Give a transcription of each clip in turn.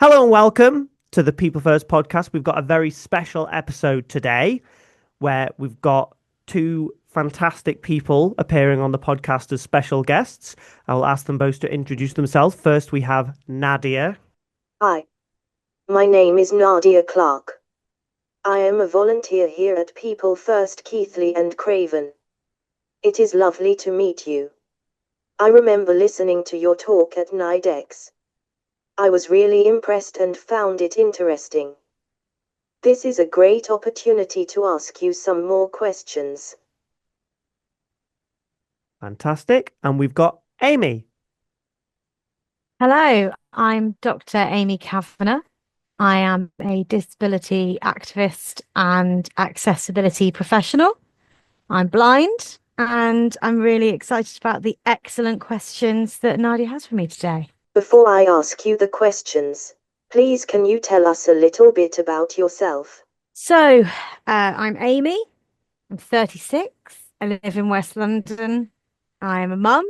Hello and welcome to the People First podcast. We've got a very special episode today where we've got two fantastic people appearing on the podcast as special guests. I will ask them both to introduce themselves. First, we have Nadia. Hi, my name is Nadia Clarke. I am a volunteer here at People First Keighley and Craven. It is lovely to meet you. I remember listening to your talk at NIDEX. I was really impressed and found it interesting. This is a great opportunity to ask you some more questions. Fantastic. And we've got Amy. Hello, I'm Dr. Amy Kavanagh. I am a disability activist and accessibility professional. I'm blind and I'm really excited about the excellent questions that Nadia has for me today. Before I ask you the questions, please can you tell us a little bit about yourself? I'm Amy. I'm 36. I live in West London. I'm a mum,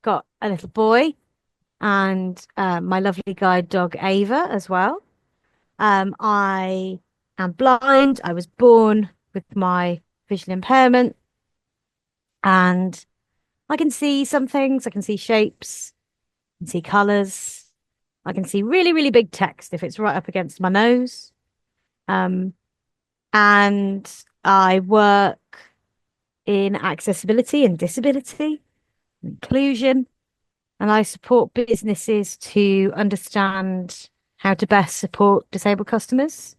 got a little boy, and my lovely guide dog Ava as well. I am blind. I was born with my visual impairment, and I can see some things. I can see shapes, I can see colors. I can see really, really big text if it's right up against my nose. Um, and I work in accessibility and disability, inclusion, and I support businesses to understand how to best support disabled customers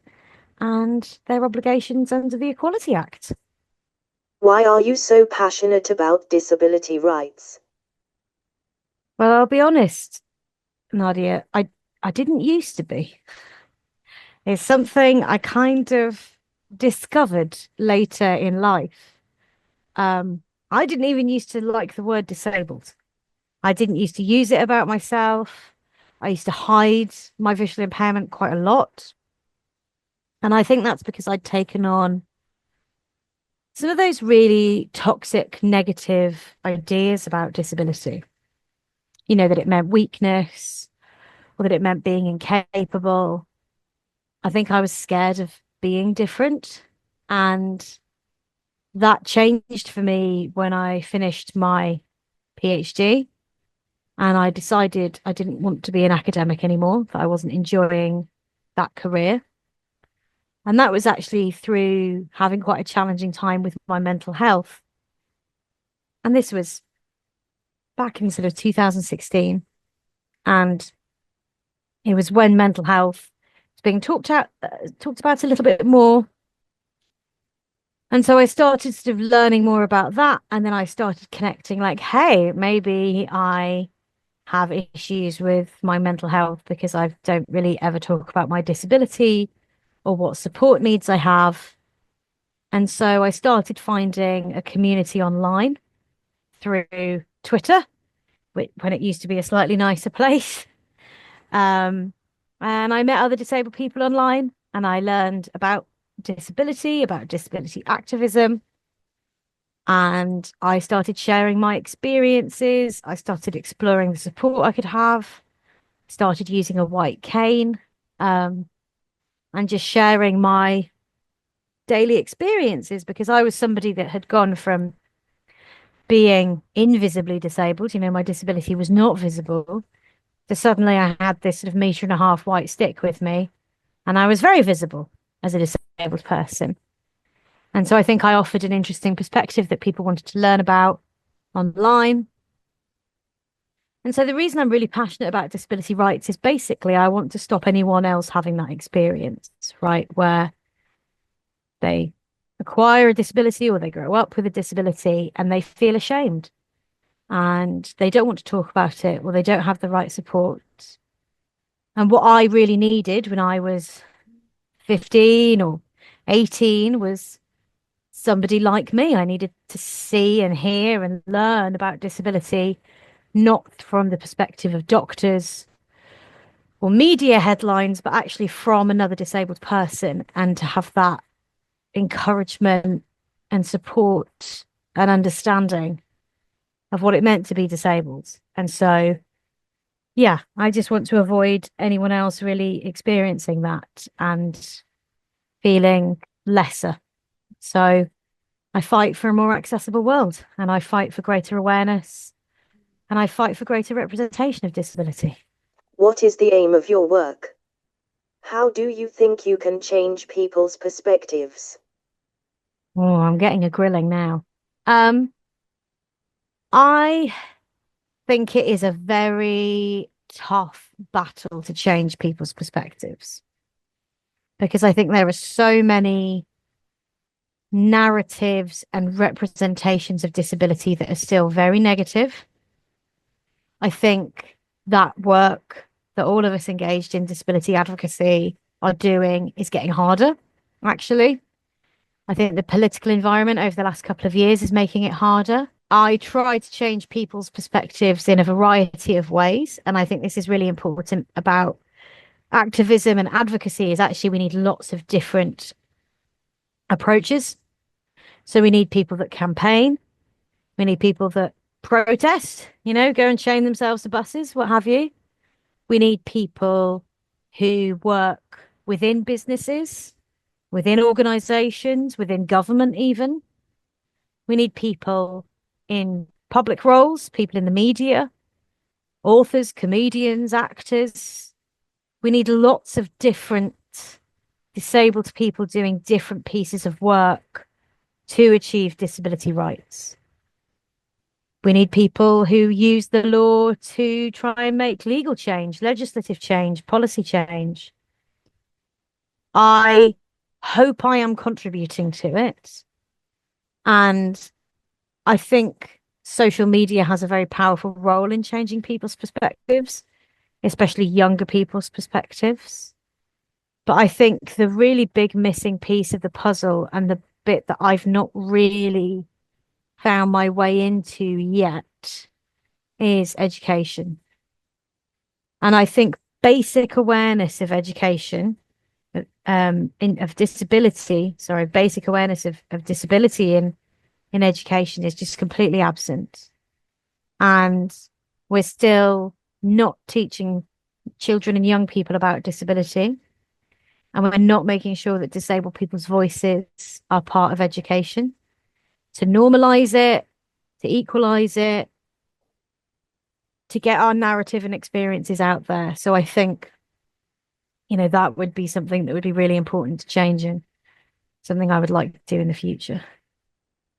and their obligations under the Equality Act. Why are you so passionate about disability rights? Well, I'll be honest, Nadia, I didn't used to be. It's something I kind of discovered later in life. I didn't even used to like the word disabled. I didn't used to use it about myself. I used to hide my visual impairment quite a lot. And I think that's because I'd taken on some of those really toxic, negative ideas about disability. You know, that it meant weakness or that it meant being incapable. I think I was scared of being different. And that changed for me when I finished my PhD. And I decided I didn't want to be an academic anymore, that I wasn't enjoying that career. And that was actually through having quite a challenging time with my mental health. And this was back in sort of 2016. And it was when mental health was being talked about a little bit more. And so I started sort of learning more about that. And then I started connecting like, hey, maybe I have issues with my mental health because I don't really ever talk about my disability or what support needs I have. And so I started finding a community online through Twitter, when it used to be a slightly nicer place. Um, and I met other disabled people online and I learned about disability activism. And I started sharing my experiences. I started exploring the support I could have, started using a white cane, and just sharing my daily experiences because I was somebody that had gone from being invisibly disabled, my disability was not visible, to suddenly I had this sort of meter and a half white stick with me, and I was very visible as a disabled person. And so I think I offered an interesting perspective that people wanted to learn about online. And so the reason I'm really passionate about disability rights is basically I want to stop anyone else having that experience, right? Where they acquire a disability or they grow up with a disability and they feel ashamed and they don't want to talk about it or they don't have the right support. And what I really needed when I was 15 or 18 was somebody like me. I needed to see and hear and learn about disability, not from the perspective of doctors or media headlines, but actually from another disabled person, and to have that encouragement and support and understanding of what it meant to be disabled. And so, yeah, I just want to avoid anyone else really experiencing that and feeling lesser. So I fight for a more accessible world and I fight for greater awareness and I fight for greater representation of disability. What is the aim of your work? How do you think you can change people's perspectives? Oh, I'm getting a grilling now. Um, I think it is a very tough battle to change people's perspectives because I think there are so many narratives and representations of disability that are still very negative. I think that work that all of us engaged in disability advocacy are doing is getting harder, actually. I think the political environment over the last couple of years is making it harder. I try to change people's perspectives in a variety of ways. And I think this is really important about activism and advocacy is actually we need lots of different approaches. So we need people that campaign. We need people that protest, go and chain themselves to buses, what have you. We need people who work within businesses, within organizations, within government, even. We need people in public roles, people in the media, authors, comedians, actors. We need lots of different disabled people doing different pieces of work to achieve disability rights. We need people who use the law to try and make legal change, legislative change, policy change. I hope I am contributing to it. And I think social media has a very powerful role in changing people's perspectives, especially younger people's perspectives. But I think the really big missing piece of the puzzle and the bit that I've not really found my way into yet is education. And I think basic awareness of education, of disability, sorry, basic awareness of disability in education is just completely absent. And we're still not teaching children and young people about disability. And we're not making sure that disabled people's voices are part of education to normalize it, to equalize it, to get our narrative and experiences out there. So I think, that would be something that would be really important to change and something I would like to do in the future.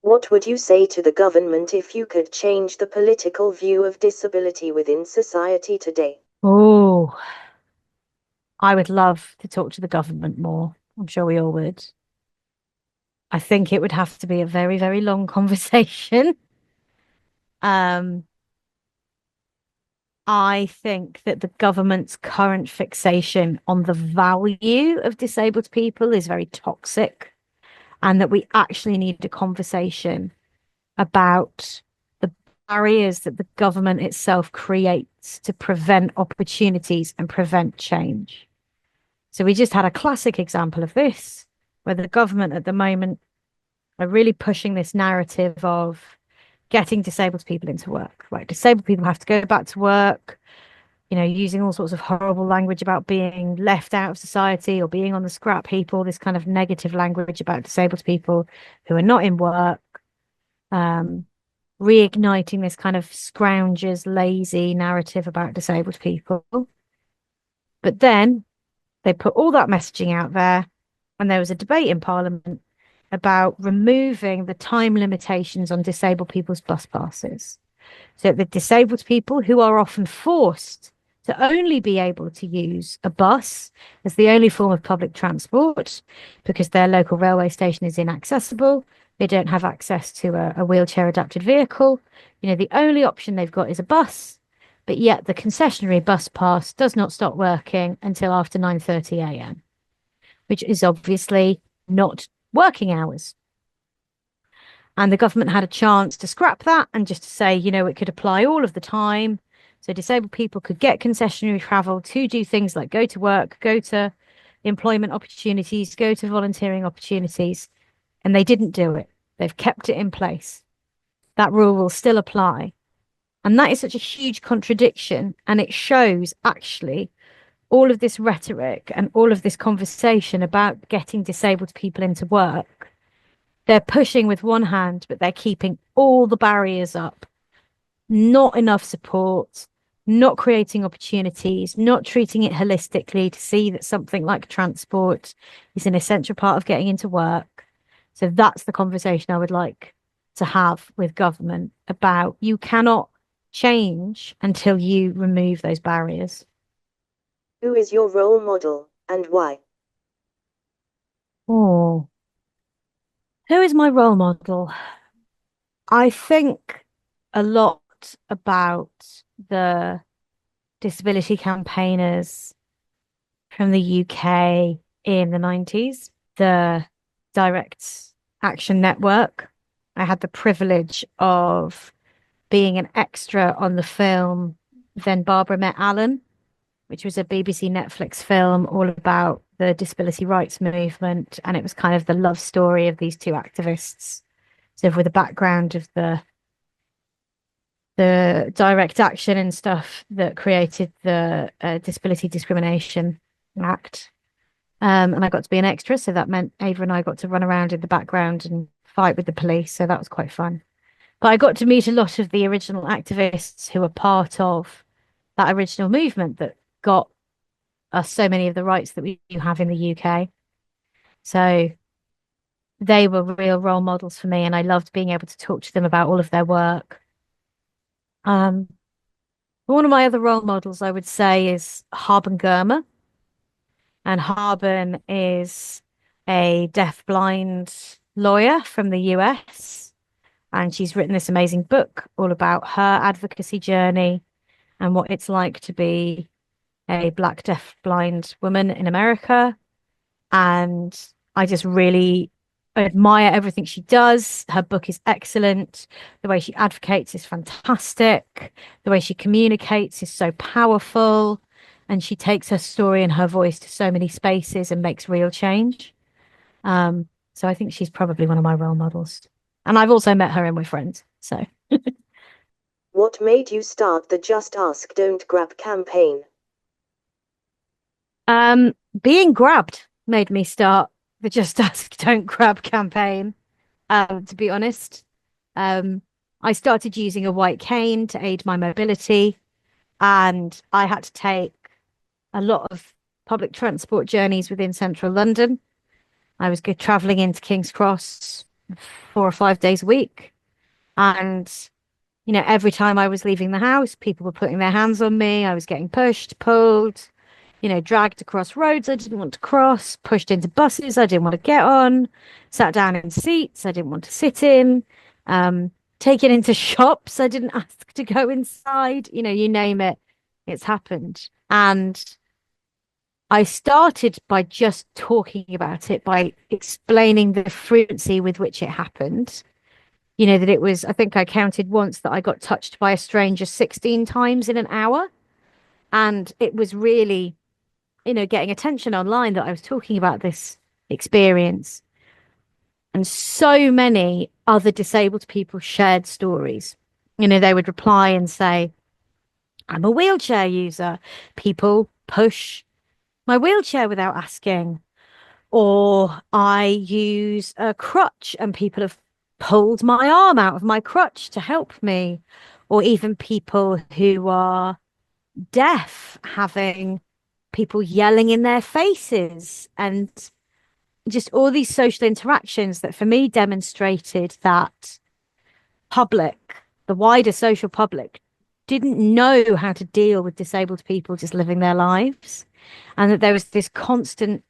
What would you say to the government if you could change the political view of disability within society today? Oh, I would love to talk to the government more. I'm sure we all would. I think it would have to be a very, very long conversation. Um, I think that the government's current fixation on the value of disabled people is very toxic, and that we actually need a conversation about the barriers that the government itself creates to prevent opportunities and prevent change. So we just had a classic example of this, where the government at the moment are really pushing this narrative of getting disabled people into work. Right, disabled people have to go back to work, using all sorts of horrible language about being left out of society or being on the scrap heap, all this kind of negative language about disabled people who are not in work, reigniting this kind of scroungers, lazy narrative about disabled people. But then they put all that messaging out there, and there was a debate in Parliament about removing the time limitations on disabled people's bus passes. So the disabled people who are often forced to only be able to use a bus as the only form of public transport because their local railway station is inaccessible. They don't have access to a wheelchair adapted vehicle. The only option they've got is a bus, but yet the concessionary bus pass does not stop working until after 9:30 a.m., which is obviously not working hours. And the government had a chance to scrap that and just to say, it could apply all of the time. So disabled people could get concessionary travel to do things like go to work, go to employment opportunities, go to volunteering opportunities. And they didn't do it. They've kept it in place. That rule will still apply. And that is such a huge contradiction. And it shows actually all of this rhetoric and all of this conversation about getting disabled people into work. They're pushing with one hand, but they're keeping all the barriers up. Not enough support, not creating opportunities, not treating it holistically to see that something like transport is an essential part of getting into work. So that's the conversation I would like to have with government about you cannot change until you remove those barriers. Who is your role model and why? Oh, who is my role model? I think a lot about the disability campaigners from the UK in the 90s, the Direct Action Network. I had the privilege of being an extra on the film Then Barbara Met Alan, which was a BBC Netflix film all about the disability rights movement. And it was kind of the love story of these two activists, sort of with the background of the direct action and stuff that created the Disability Discrimination Act. And I got to be an extra, so that meant Ava and I got to run around in the background and fight with the police, so that was quite fun. But I got to meet a lot of the original activists who were part of that original movement that got us so many of the rights that we have in the UK. So they were real role models for me, and I loved being able to talk to them about all of their work. Um, One of my other role models, I would say, is Haben Girma. And Haben is a deaf-blind lawyer from the US. And she's written this amazing book all about her advocacy journey and what it's like to be a Black deaf-blind woman in America. And I just really admire everything she does. Her book is excellent. The way she advocates is fantastic. The way she communicates is so powerful. And she takes her story and her voice to so many spaces and makes real change. So I think she's probably one of my role models. And I've also met her and we're friends. So What made you start the Just Ask Don't Grab campaign? being grabbed made me start the Just Ask Don't Grab campaign, to be honest. I started using a white cane to aid my mobility, and I had to take a lot of public transport journeys within central London. I was traveling into King's Cross 4 or 5 days a week. And, every time I was leaving the house, people were putting their hands on me. I was getting pushed, pulled, dragged across roads I didn't want to cross, pushed into buses I didn't want to get on, sat down in seats I didn't want to sit in, taken into shops I didn't ask to go inside. You name it, it's happened. And I started by just talking about it, by explaining the frequency with which it happened. That it was, I think I counted once that I got touched by a stranger 16 times in an hour. And it was really, getting attention online that I was talking about this experience. And so many other disabled people shared stories. They would reply and say, I'm a wheelchair user. People push my wheelchair without asking. Or I use a crutch and people have pulled my arm out of my crutch to help me. Or even people who are deaf having people yelling in their faces, and just all these social interactions that for me demonstrated that the wider social public, didn't know how to deal with disabled people just living their lives, and that there was this constant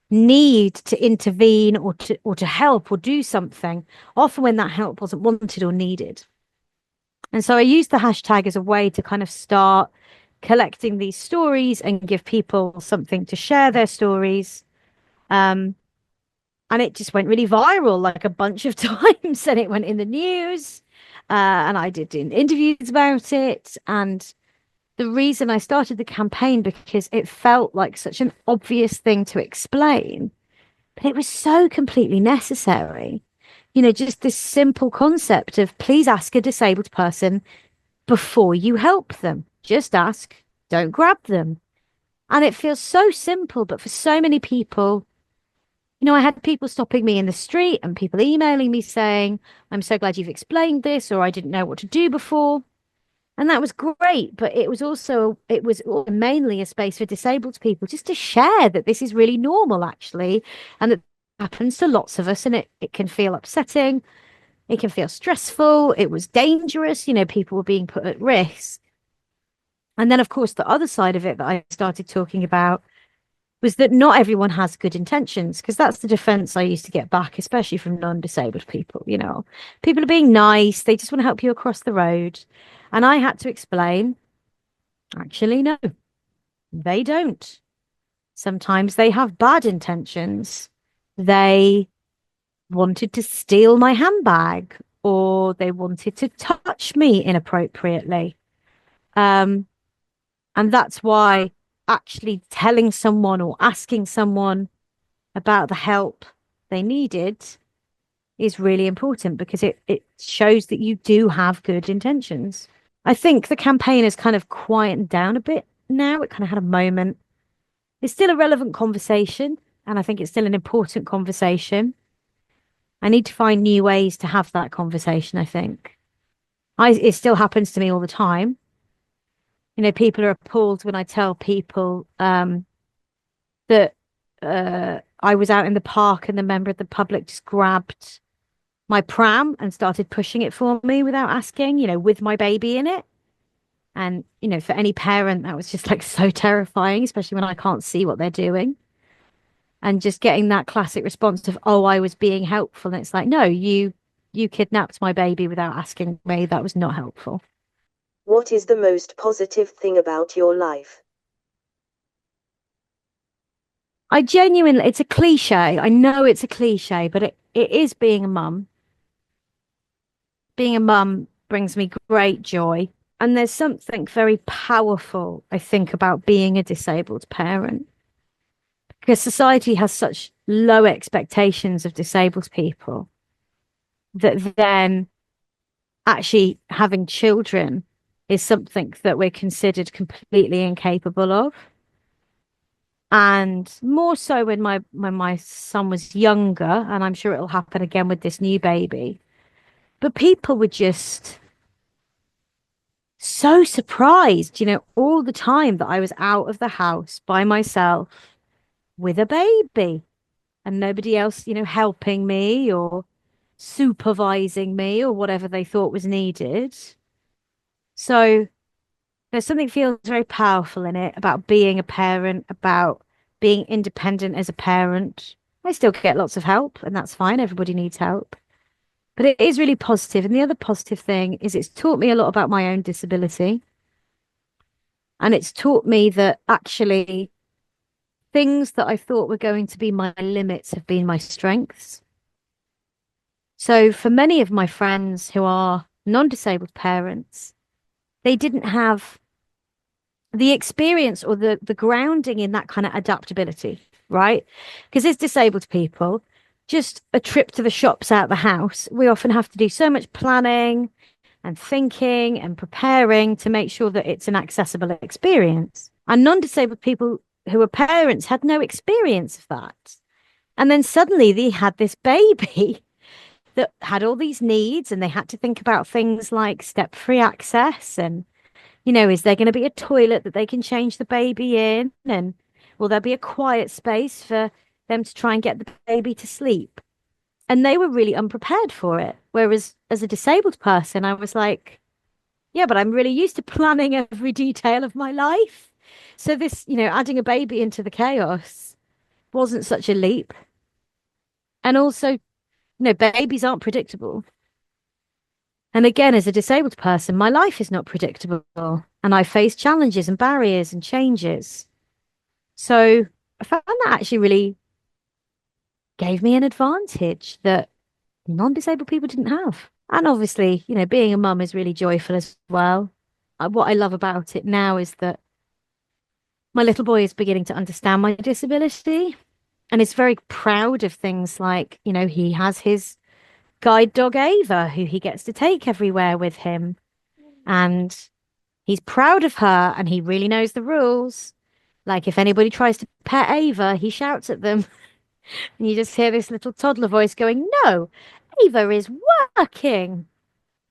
need to intervene or to help or do something, often when that help wasn't wanted or needed. And so I used the hashtag as a way to kind of start collecting these stories and give people something to share their stories. And it just went really viral like a bunch of times, and it went in the news. And I did interviews about it. And the reason I started the campaign, because it felt like such an obvious thing to explain, but it was so completely necessary. Just this simple concept of please ask a disabled person before you help them. Just ask, don't grab them. And it feels so simple, but for so many people, I had people stopping me in the street and people emailing me saying, I'm so glad you've explained this, or I didn't know what to do before. And that was great, but it was mainly a space for disabled people just to share that this is really normal, actually, and that happens to lots of us, and it can feel upsetting, it can feel stressful, it was dangerous, people were being put at risk. And then, of course, the other side of it that I started talking about was that not everyone has good intentions, because that's the defense I used to get back, especially from non-disabled people. People are being nice, they just want to help you across the road. And I had to explain, actually, no, they don't. Sometimes they have bad intentions. They wanted to steal my handbag, or they wanted to touch me inappropriately. And that's why actually telling someone or asking someone about the help they needed is really important, because it shows that you do have good intentions. I think the campaign has kind of quietened down a bit now. It kind of had a moment. It's still a relevant conversation, and I think it's still an important conversation. I need to find new ways to have that conversation, I think. It still happens to me all the time. People are appalled when I tell people that I was out in the park and the member of the public just grabbed my pram and started pushing it for me without asking, with my baby in it. And, for any parent, that was just like so terrifying, especially when I can't see what they're doing. And just getting that classic response of, oh, I was being helpful. And it's like, no, you kidnapped my baby without asking me. That was not helpful. What is the most positive thing about your life? It's a cliche. I know it's a cliche, but it is being a mum. Being a mum brings me great joy. And there's something very powerful, I think, about being a disabled parent. Because society has such low expectations of disabled people that then actually having children is something that we're considered completely incapable of. And more so when my son was younger, and I'm sure it'll happen again with this new baby. But people were just so surprised, all the time that I was out of the house by myself with a baby and nobody else, helping me or supervising me or whatever they thought was needed. So there's something feels very powerful in it about being a parent, about being independent as a parent. I still get lots of help, and that's fine. Everybody needs help. But it is really positive. And the other positive thing is it's taught me a lot about my own disability. And it's taught me that actually things that I thought were going to be my limits have been my strengths. So for many of my friends who are non-disabled parents, they didn't have the experience or the grounding in that kind of adaptability, right? Because as disabled people, just a trip to the shops out the house, we often have to do so much planning and thinking and preparing to make sure that it's an accessible experience. And non-disabled people who are parents had no experience of that. And then suddenly they had this baby that had all these needs, and they had to think about things like step-free access and, is there going to be a toilet that they can change the baby in? And will there be a quiet space for them to try and get the baby to sleep? And they were really unprepared for it. Whereas as a disabled person, I was like, yeah, but I'm really used to planning every detail of my life. So this, adding a baby into the chaos wasn't such a leap. And also, babies aren't predictable. And again, as a disabled person, my life is not predictable, and I face challenges and barriers and changes. So I found that actually really gave me an advantage that non-disabled people didn't have. And obviously, being a mum is really joyful as well. What I love about it now is that my little boy is beginning to understand my disability, and is very proud of things like, he has his guide dog Ava, who he gets to take everywhere with him. And he's proud of her and he really knows the rules. Like if anybody tries to pet Ava, he shouts at them. And you just hear this little toddler voice going, "No, Ava is working,"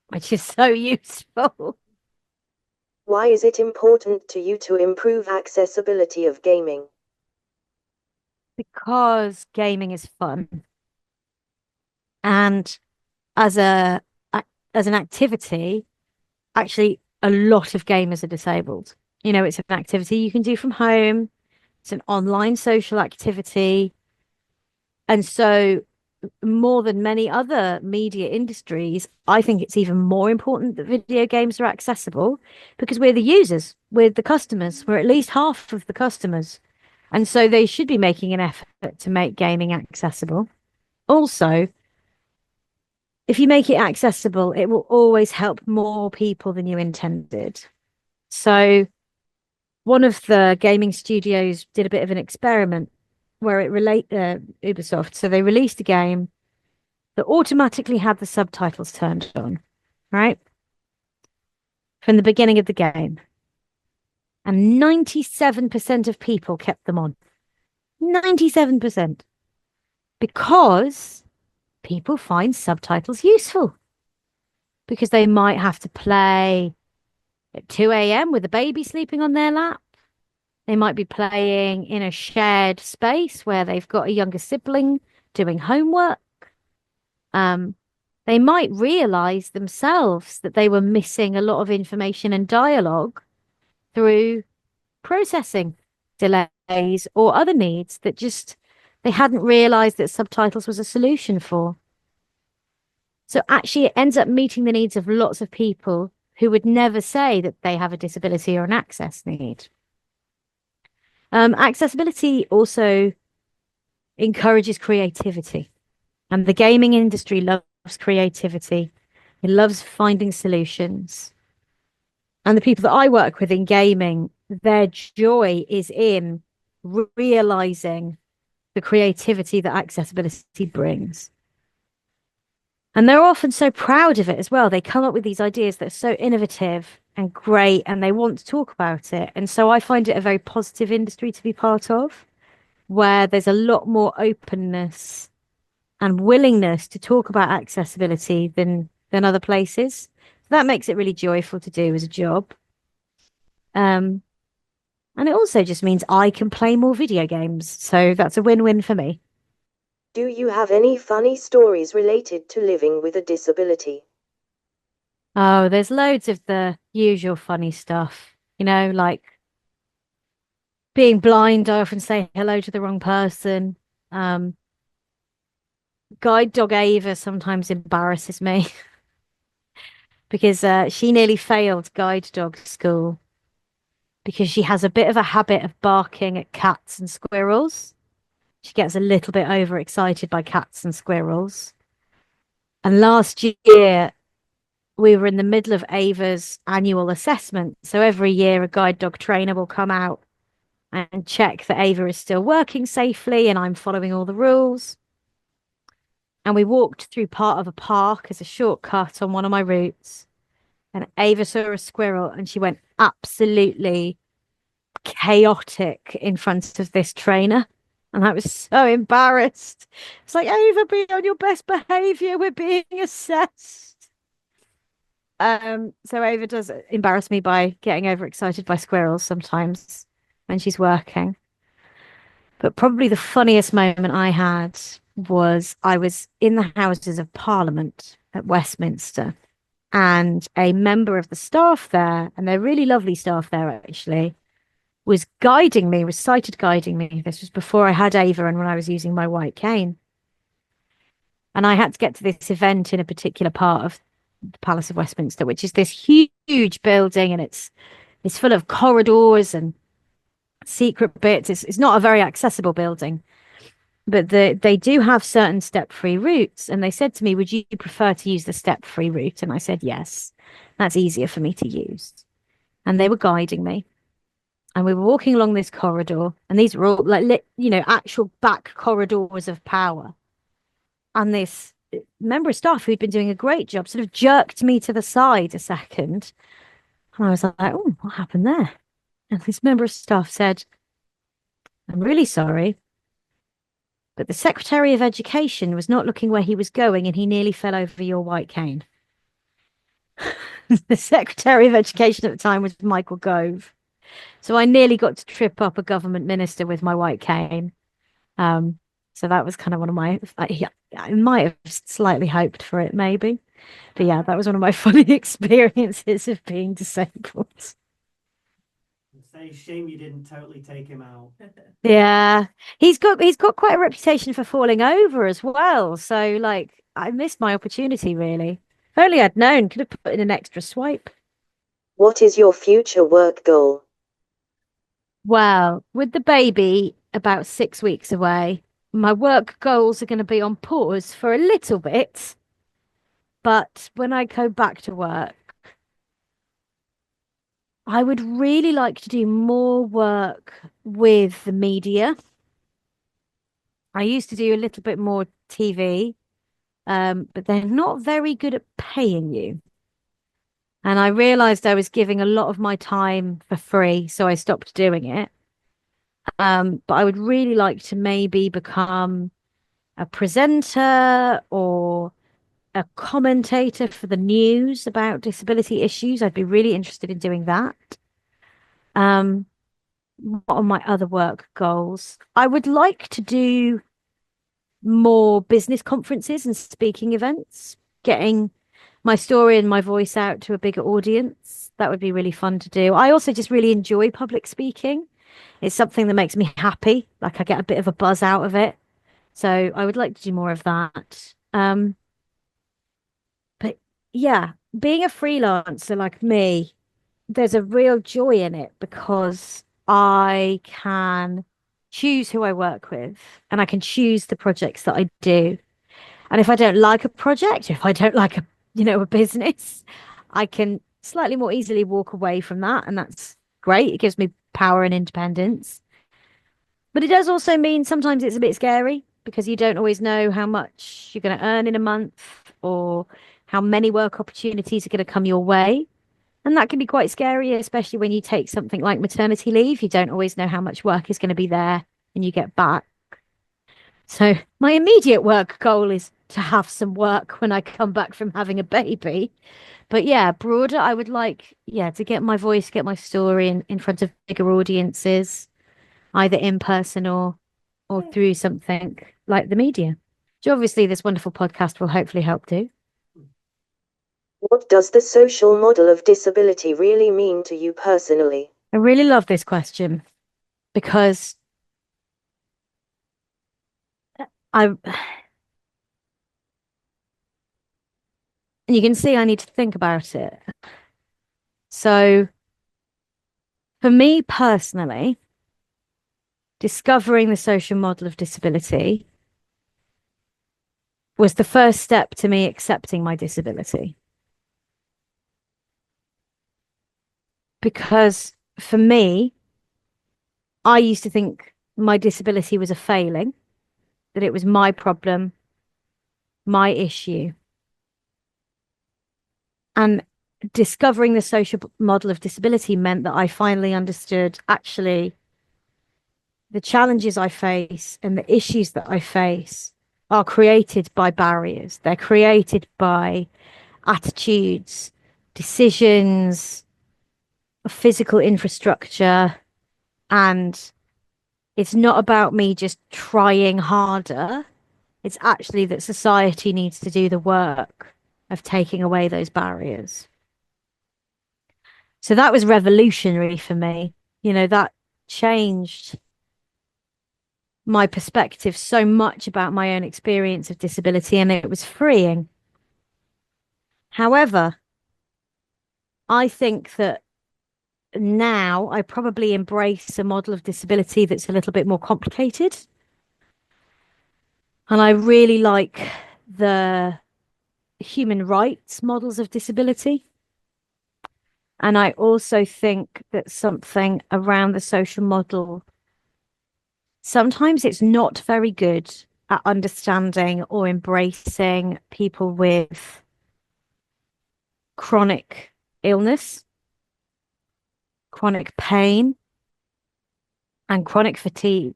which is so useful. Why is it important to you to improve accessibility of gaming? Because gaming is fun. And as a as an activity, actually a lot of gamers are disabled. You know, it's an activity you can do from home. It's an online social activity. And so more than many other media industries, I think it's even more important that video games are accessible because we're the users, we're the customers, we're at least half of the customers. And so they should be making an effort to make gaming accessible. Also, if you make it accessible, it will always help more people than you intended. So, one of the gaming studios did a bit of an experiment where it relate Ubisoft. So they released a game that automatically had the subtitles turned on, right? From the beginning of the game. And 97% of people kept them on. 97%. Because people find subtitles useful. Because they might have to play at 2 a.m. with a baby sleeping on their lap. They might be playing in a shared space where they've got a younger sibling doing homework. They might realize themselves that they were missing a lot of information and dialogue through processing delays or other needs that just they hadn't realized that subtitles was a solution for. So actually, it ends up meeting the needs of lots of people who would never say that they have a disability or an access need. Accessibility also encourages creativity, and the gaming industry loves creativity. It loves finding solutions. And the people that I work with in gaming, their joy is in realizing the creativity that accessibility brings. And they're often so proud of it as well. They come up with these ideas that are so innovative and great, and they want to talk about it. And so I find it a very positive industry to be part of, where there's a lot more openness and willingness to talk about accessibility than other places. So that makes it really joyful to do as a job. And it also just means I can play more video games. So that's a win-win for me. Do you have any funny stories related to living with a disability? Oh, there's loads of the usual funny stuff, like being blind. I often say hello to the wrong person. Um, Guide dog Ava sometimes embarrasses me because she nearly failed guide dog school because she has a bit of a habit of barking at cats and squirrels. She gets a little bit overexcited by cats and squirrels. And last year, we were in the middle of Ava's annual assessment. So every year, a guide dog trainer will come out and check that Ava is still working safely and I'm following all the rules. And we walked through part of a park as a shortcut on one of my routes. And Ava saw a squirrel and she went absolutely chaotic in front of this trainer. And I was so embarrassed. It's like, Ava, be on your best behavior. We're being assessed. So Ava does embarrass me by getting overexcited by squirrels sometimes when she's working. But probably the funniest moment I had was I was in the Houses of Parliament at Westminster, and a member of the staff there, and they're really lovely staff there actually, was guiding me, recited guiding me. This was before I had Ava and when I was using my white cane. And I had to get to this event in a particular part of the Palace of Westminster, which is this huge building, and it's full of corridors and secret bits. It's not a very accessible building, but they do have certain step-free routes. And they said to me, "Would you prefer to use the step-free route?" And I said, "Yes, that's easier for me to use." And they were guiding me. And we were walking along this corridor, and these were all like, actual back corridors of power. And this member of staff who'd been doing a great job sort of jerked me to the side a second And I was like, oh, what happened there? And this member of staff said, I'm really sorry, but the Secretary of Education was not looking where he was going and he nearly fell over your white cane. The Secretary of Education at the time was Michael Gove. So I nearly got to trip up a government minister with my white cane. Um, so that was kind of one of my, yeah, I might have slightly hoped for it, maybe. But yeah, that was one of my funny experiences of being disabled. It's a shame you didn't totally take him out. Yeah, he's got quite a reputation for falling over as well. So like, I missed my opportunity really. If only I'd known, could have put in an extra swipe. What is your future work goal? Well, with the baby about 6 weeks away, my work goals are going to be on pause for a little bit. But when I go back to work, I would really like to do more work with the media. I used to do a little bit more TV, but they're not very good at paying you. And I realized I was giving a lot of my time for free, so I stopped doing it. But I would really like to maybe become a presenter or a commentator for the news about disability issues. I'd be really interested in doing that. Um, what are my other work goals? I would like to do more business conferences and speaking events, getting my story and my voice out to a bigger audience. That would be really fun to do. I also just really enjoy public speaking. It's something that makes me happy. Like I get a bit of a buzz out of it. So I would like to do more of that. But yeah, being a freelancer like me, there's a real joy in it because I can choose who I work with and I can choose the projects that I do. And if I don't like a project, if I don't like a business, I can slightly more easily walk away from that. And that's great. It gives me power and independence. But it does also mean sometimes it's a bit scary because you don't always know how much you're going to earn in a month or how many work opportunities are going to come your way. And that can be quite scary, especially when you take something like maternity leave. You don't always know how much work is going to be there when you get back. So my immediate work goal is to have some work when I come back from having a baby. But yeah, broader, I would like, yeah, to get my voice, get my story in front of bigger audiences, either in person or through something like the media. So obviously this wonderful podcast will hopefully help too. What does the social model of disability really mean to you personally? I really love this question because I and you can see I need to think about it. So for me personally, discovering the social model of disability was the first step to me accepting my disability. Because for me, I used to think my disability was a failing, that it was my problem, my issue. And discovering the social model of disability meant that I finally understood actually the challenges I face and the issues that I face are created by barriers. They're created by attitudes, decisions, physical infrastructure. And it's not about me just trying harder. It's actually that society needs to do the work of taking away those barriers. So that was revolutionary for me. That changed my perspective so much about my own experience of disability, and it was freeing. However, I think that now I probably embrace a model of disability that's a little bit more complicated. And I really like the human rights models of disability. And I also think that something around the social model, sometimes it's not very good at understanding or embracing people with chronic illness. chronic pain and chronic fatigue,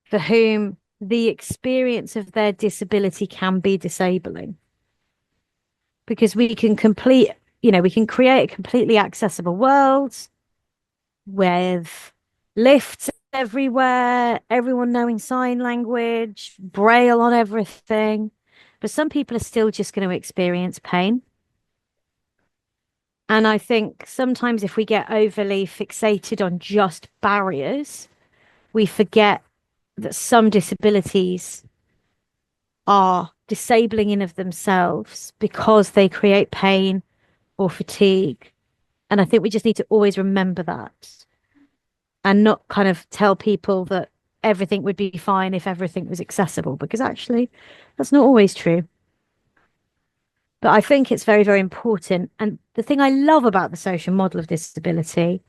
for whom the experience of their disability can be disabling. Because we can we can create a completely accessible world with lifts everywhere, everyone knowing sign language, braille on everything. But some people are still just going to experience pain. And I think sometimes if we get overly fixated on just barriers, we forget that some disabilities are disabling in of themselves because they create pain or fatigue. And I think we just need to always remember that and not kind of tell people that everything would be fine if everything was accessible, because actually that's not always true. But I think it's very, very important. And the thing I love about the social model of disability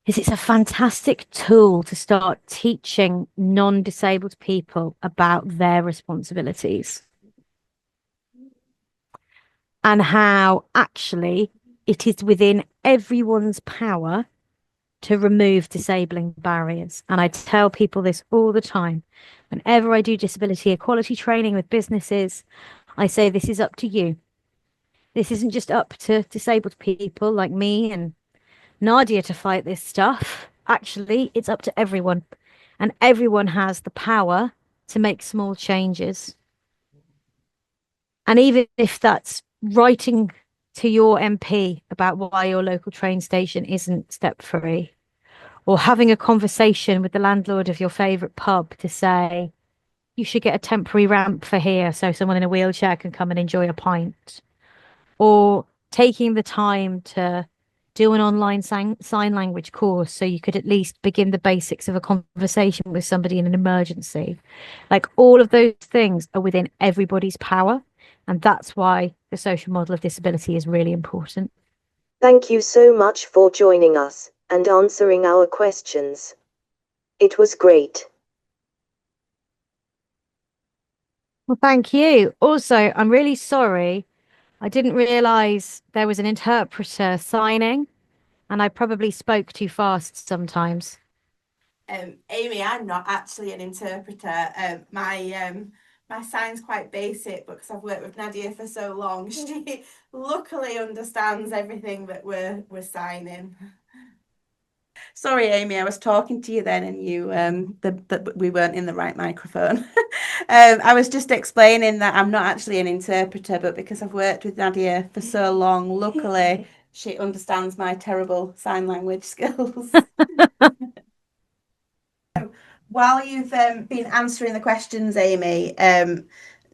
is it's a fantastic tool to start teaching non-disabled people about their responsibilities and how actually it is within everyone's power to remove disabling barriers. And I tell people this all the time. Whenever I do disability equality training with businesses, I say this is up to you. This isn't just up to disabled people like me and Nadia to fight this stuff. Actually, it's up to everyone. And everyone has the power to make small changes. And even if that's writing to your MP about why your local train station isn't step free, or having a conversation with the landlord of your favourite pub to say, you should get a temporary ramp for here so someone in a wheelchair can come and enjoy a pint, or taking the time to do an online sign language course so you could at least begin the basics of a conversation with somebody in an emergency. Like all of those things are within everybody's power. And that's why the social model of disability is really important. Thank you so much for joining us and answering our questions. It was great. Well, thank you. Also, I'm really sorry. I didn't realize there was an interpreter signing, and I probably spoke too fast sometimes. Amy, I'm not actually an interpreter. My sign's quite basic, but because I've worked with Nadia for so long, she luckily understands everything that we're signing. Sorry, Amy, I was talking to you then, and we weren't in the right microphone. I was just explaining that I'm not actually an interpreter, but because I've worked with Nadia for so long, luckily she understands my terrible sign language skills. While you've been answering the questions, Amy,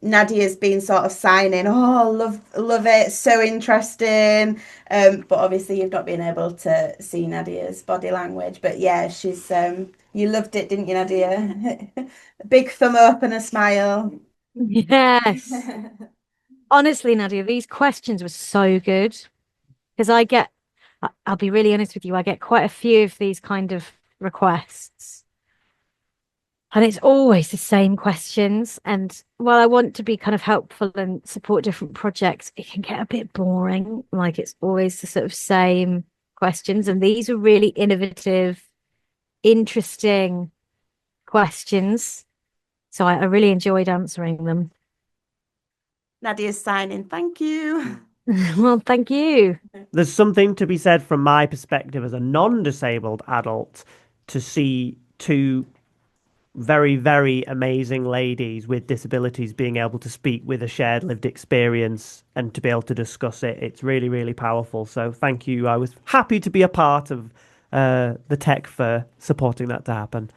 Nadia's been sort of signing, oh, love it, so interesting. But obviously you've not been able to see Nadia's body language. But yeah, she's you loved it, didn't you, Nadia? Big thumb up and a smile. Yes. Honestly, Nadia, these questions were so good because I'll be really honest with you, I get quite a few of these kind of requests. And it's always the same questions. And while I want to be kind of helpful and support different projects, it can get a bit boring. Like it's always the sort of same questions. And these are really innovative, interesting questions. So I really enjoyed answering them. Nadia's signing. Thank you. Well, thank you. There's something to be said from my perspective as a non-disabled adult to see two very, very amazing ladies with disabilities being able to speak with a shared lived experience and to be able to discuss it. It's really, really powerful. So thank you. I was happy to be a part of the tech for supporting that to happen.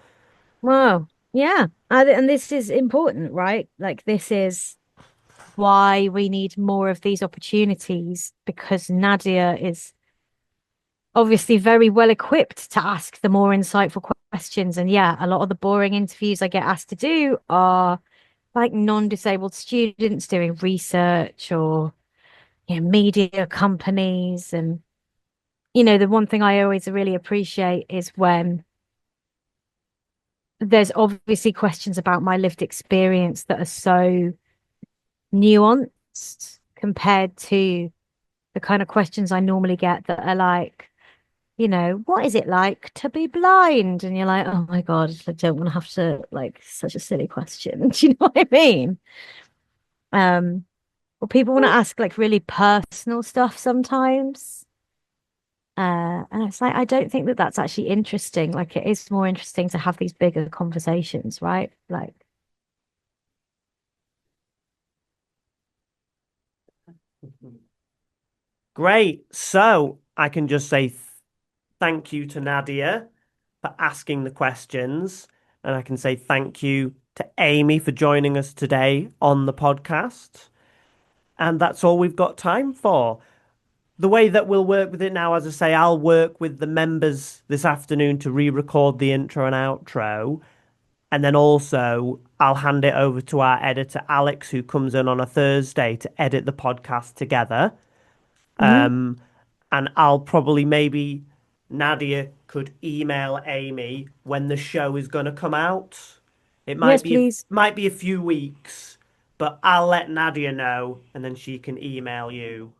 Wow. Yeah. And this is important, right? Like this is why we need more of these opportunities because Nadia is obviously very well equipped to ask the more insightful questions. And yeah, a lot of the boring interviews I get asked to do are like non-disabled students doing research or media companies. And the one thing I always really appreciate is when there's obviously questions about my lived experience that are so nuanced compared to the kind of questions I normally get that are like, what is it like to be blind? And you're like, oh my God, I don't want to have to like such a silly question. Do you know what I mean? Or people want to ask like really personal stuff sometimes. And it's like, I don't think that that's actually interesting. Like, it is more interesting to have these bigger conversations, right? Like, Great. So I can just say thank you to Nadia for asking the questions. And I can say thank you to Amy for joining us today on the podcast. And that's all we've got time for. The way that we'll work with it now, as I say, I'll work with the members this afternoon to re-record the intro and outro. And then also I'll hand it over to our editor, Alex, who comes in on a Thursday to edit the podcast together. mhm. And I'll probably maybe Nadia could email Amy when the show is going to come out. It Yes, please. might be a few weeks, but I'll let Nadia know and then she can email you.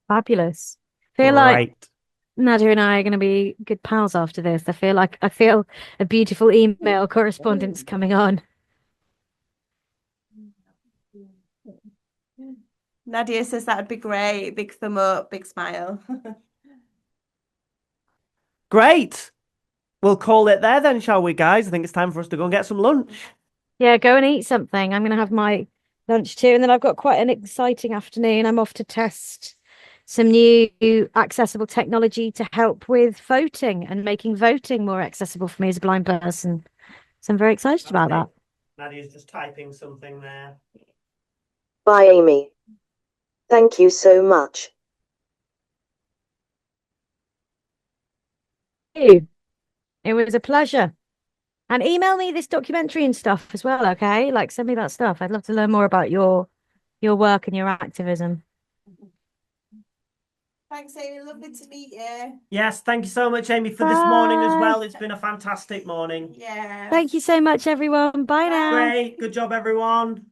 Fabulous. Feel like Great. Nadia and I are going to be good pals after this. I feel a beautiful email correspondence coming on. Nadia says that'd be great. Big thumb up, big smile. Great. We'll call it there then, shall we, guys? I think it's time for us to go and get some lunch. Yeah, go and eat something. I'm going to have my lunch too. And then I've got quite an exciting afternoon. I'm off to test some new accessible technology to help with voting and making voting more accessible for me as a blind person. So I'm very excited about that. Nadia's just typing something there. Bye, Amy. Thank you so much. It was a pleasure. And email me this documentary and stuff as well, okay? Like send me that stuff. I'd love to learn more about your work and your activism. Thanks, Amy. Lovely to meet you. Yes, thank you so much, Amy, for this morning as well. It's been a fantastic morning. Yeah. Thank you so much, everyone. Bye now. Great. Good job, everyone.